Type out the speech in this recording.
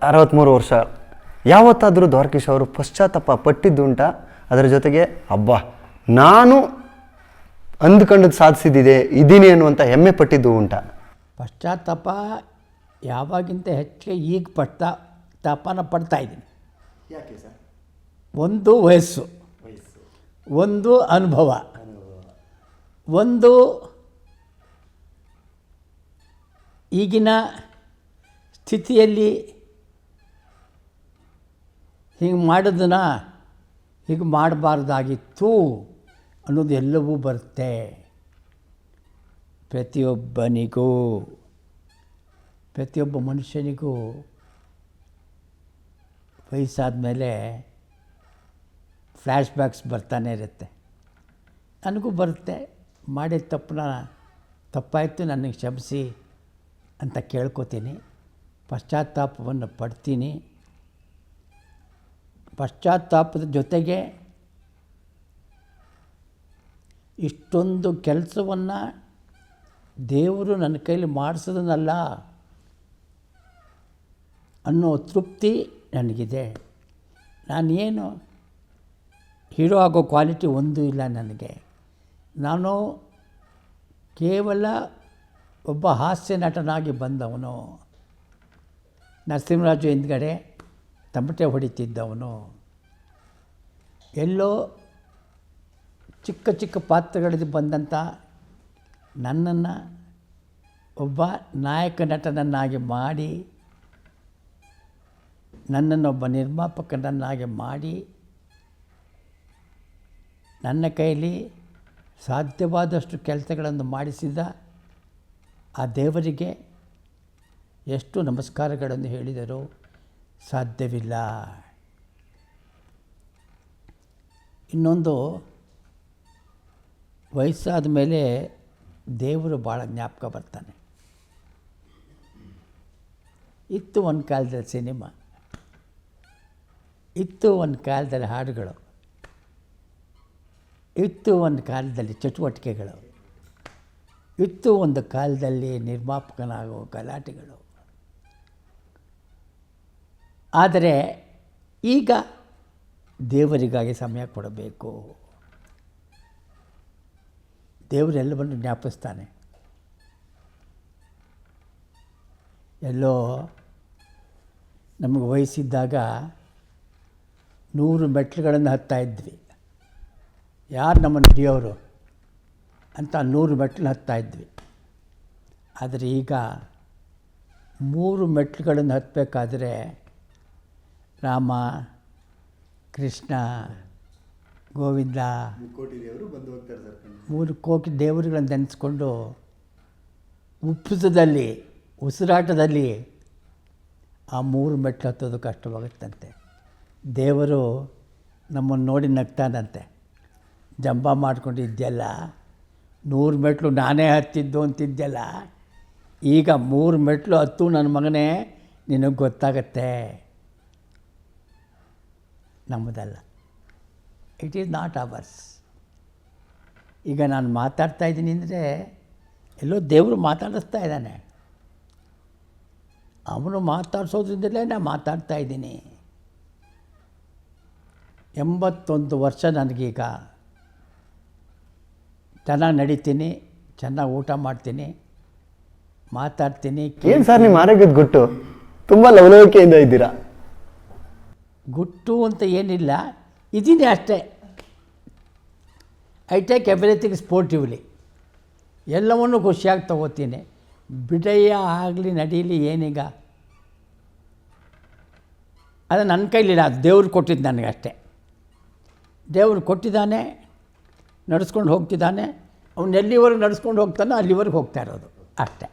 63 ವರ್ಷ. ಯಾವತ್ತಾದರೂ ದ್ವಾರಕೀಶ್ ಅವರು ಪಶ್ಚಾತ್ತಾಪ ಪಟ್ಟಿದ್ದುಂಟ? ಅದರ ಜೊತೆಗೆ ಅಬ್ಬಾ ನಾನು ಅಂದ್ಕೊಂಡದ್ದು ಸಾಧಿಸಿದ್ದಿದೆ ಇದ್ದೀನಿ ಅನ್ನುವಂಥ ಹೆಮ್ಮೆ ಪಟ್ಟಿದ್ದು ಉಂಟಾ? ಪಶ್ಚಾತ್ತಾಪ ಯಾವಾಗಿಂತ ಹೆಚ್ಚಿಗೆ ಈಗ ಪಶ್ಚಾತ್ತಾಪನ ಪಡ್ತಾಯಿದ್ದೀನಿ. ಯಾಕೆ ಸರ್? ಒಂದು ವಯಸ್ಸು, ಒಂದು ಅನುಭವ, ಒಂದು ಈಗಿನ ಸ್ಥಿತಿಯಲ್ಲಿ ಹೀಗೆ ಮಾಡೋದನ್ನು ಹೀಗೆ ಮಾಡಬಾರ್ದಾಗಿತ್ತು ಅನ್ನೋದು ಎಲ್ಲವೂ ಬರುತ್ತೆ. ಪ್ರತಿಯೊಬ್ಬ ಮನುಷ್ಯನಿಗೂ ವಯಸ್ಸಾದ ಮೇಲೆ ಫ್ಲ್ಯಾಶ್ ಬ್ಯಾಕ್ಸ್ ಬರ್ತಾನೆ ಇರುತ್ತೆ. ನನಗೂ ಬರುತ್ತೆ. ಮಾಡಿದ ತಪ್ಪಾಯಿತು ನನಗೆ ಕ್ಷಮಿಸಿ ಅಂತ ಕೇಳ್ಕೊತೀನಿ. ಪಶ್ಚಾತ್ತಾಪವನ್ನು ಪಡ್ತೀನಿ. ಪಶ್ಚಾತ್ತಾಪದ ಜೊತೆಗೆ ಇಷ್ಟೊಂದು ಕೆಲಸವನ್ನು ದೇವರು ನನ್ನ ಕೈಲಿ ಮಾಡಿಸೋದನ್ನಲ್ಲ ಅನ್ನೋ ತೃಪ್ತಿ ನನಗಿದೆ. ನಾನೇನು ಹೀರೋ ಆಗೋ ಕ್ವಾಲಿಟಿ ಒಂದೂ ಇಲ್ಲ ನನಗೆ. ನಾನು ಕೇವಲ ಒಬ್ಬ ಹಾಸ್ಯ ನಟನಾಗಿ ಬಂದವನು. ನರಸಿಂಹರಾಜು ಹಿಂದ್ಗಡೆ ತಮಟೆ ಹೊಡಿತಿದ್ದವನು. ಎಲ್ಲೋ ಚಿಕ್ಕ ಚಿಕ್ಕ ಪಾತ್ರಗಳಲ್ಲಿ ಬಂದಂಥ ನನ್ನನ್ನು ಒಬ್ಬ ನಾಯಕ ನಟನನ್ನಾಗಿ ಮಾಡಿ, ನನ್ನನ್ನೊಬ್ಬ ನಿರ್ಮಾಪಕನನ್ನಾಗಿ ಮಾಡಿ, ನನ್ನ ಕೈಲಿ ಸಾಧ್ಯವಾದಷ್ಟು ಕೆಲಸಗಳನ್ನು ಮಾಡಿಸಿದ ಆ ದೇವರಿಗೆ ಎಷ್ಟು ನಮಸ್ಕಾರಗಳನ್ನು ಹೇಳಿದರೂ ಸಾಧ್ಯವಿಲ್ಲ. ಇನ್ನೊಂದು, ವಯಸ್ಸಾದ ಮೇಲೆ ದೇವರು ಭಾಳ ಜ್ಞಾಪಕ ಬರ್ತಾನೆ. ಇತ್ತು ಒಂದು ಕಾಲದಲ್ಲಿ ಸಿನಿಮಾ, ಇತ್ತು ಒಂದು ಕಾಲದಲ್ಲಿ ಹಾಡುಗಳು, ಇತ್ತು ಒಂದು ಕಾಲದಲ್ಲಿ ಚಟುವಟಿಕೆಗಳು, ಇತ್ತು ಒಂದು ಕಾಲದಲ್ಲಿ ನಿರ್ಮಾಪಕನಾಗುವ ಗಲಾಟೆಗಳು. ಆದರೆ ಈಗ ದೇವರಿಗಾಗಿ ಸಮಯ ಕೊಡಬೇಕು. ದೇವರೆಲ್ಲವನ್ನು ಜ್ಞಾಪಿಸ್ತಾನೆ. ಎಲ್ಲೋ ನಮಗೆ ವಯಸ್ಸಿದ್ದಾಗ 100 ಮೆಟ್ಲುಗಳನ್ನು ಹತ್ತಾಯಿದ್ವಿ. ಯಾರು ನಮ್ಮನ್ನು ಹಿಡಿಯೋರು ಅಂತ 100 ಮೆಟ್ಲು ಹತ್ತಾಯಿದ್ವಿ. ಆದರೆ ಈಗ 3 ಮೆಟ್ಲುಗಳನ್ನು ಹತ್ತಬೇಕಾದ್ರೆ ರಾಮ, ಕೃಷ್ಣ, ಗೋವಿಂದ 3 ಕೋಟಿ ದೇವರುಗಳನ್ನು ನೆನೆಸ್ಕೊಂಡು ಉಪ್ಪುಸದಲ್ಲಿ ಉಸಿರಾಟದಲ್ಲಿ ಆ 3 ಮೆಟ್ಲು ಹತ್ತೋದು ಕಷ್ಟವಾಗುತ್ತಂತೆ. ದೇವರು ನಮ್ಮನ್ನು ನೋಡಿ ನಗ್ತಾನಂತೆ. ಜಂಬ ಮಾಡ್ಕೊಂಡಿದ್ದೆಲ್ಲ 100 ಮೆಟ್ಲು ನಾನೇ ಹತ್ತಿದ್ದು ಅಂತಿದ್ದೆಲ್ಲ, ಈಗ 3 ಮೆಟ್ಲು ಹತ್ತು ನನ್ನ ಮಗನೇ, ನಿನಗೆ ಗೊತ್ತಾಗತ್ತೆ. ನಮ್ಮದಲ್ಲ, ಇಟ್ ಈಸ್ ನಾಟ್ ಅವರ್ಸ್. ಈಗ ನಾನು ಮಾತಾಡ್ತಾಯಿದ್ದೀನಿ ಅಂದರೆ ಎಲ್ಲೋ ದೇವರು ಮಾತಾಡಿಸ್ತಾ ಇದ್ದಾನೆ. ಅವನು ಮಾತಾಡ್ಸೋದ್ರಿಂದಲೇ ನಾನು ಮಾತಾಡ್ತಾಯಿದ್ದೀನಿ. 81 ವರ್ಷ ನನಗೀಗ. ಚೆನ್ನಾಗಿ ನಡೀತೀನಿ, ಚೆನ್ನಾಗಿ ಊಟ ಮಾಡ್ತೀನಿ, ಮಾತಾಡ್ತೀನಿ. ಏನು ಸರ್ ನಿಮ್ಮ ಆರೋಗ್ಯದ ಗುಟ್ಟು? ತುಂಬ ಲವಲವಿಕೆಯಿಂದ ಇದ್ದೀರಾ. ಗುಟ್ಟು ಅಂತ ಏನಿಲ್ಲ, ಇದೀನಿ ಅಷ್ಟೇ. I take everything sportively. ಎಲ್ಲವನ್ನೂ ಖುಷಿಯಾಗಿ ತೊಗೋತೀನಿ. ಬಿಡಯ್ಯ ಆಗಲಿ ನಡೀಲಿ ಏನೀಗ, ಅದು ನನ್ನ ಕೈಲಿಲ್ಲ, ಅದು ದೇವ್ರು ಕೊಟ್ಟಿದ್ದು ನನಗೆ ಅಷ್ಟೇ. ದೇವರು ಕೊಟ್ಟಿದ್ದಾನೆ, ನಡೆಸ್ಕೊಂಡು ಹೋಗ್ತಿದ್ದಾನೆ. ಅವನು ಎಲ್ಲಿವರೆಗೆ ನಡೆಸ್ಕೊಂಡು ಹೋಗ್ತಾನೋ ಅಲ್ಲಿವರೆಗೆ ಹೋಗ್ತಾ ಇರೋದು ಅಷ್ಟೇ.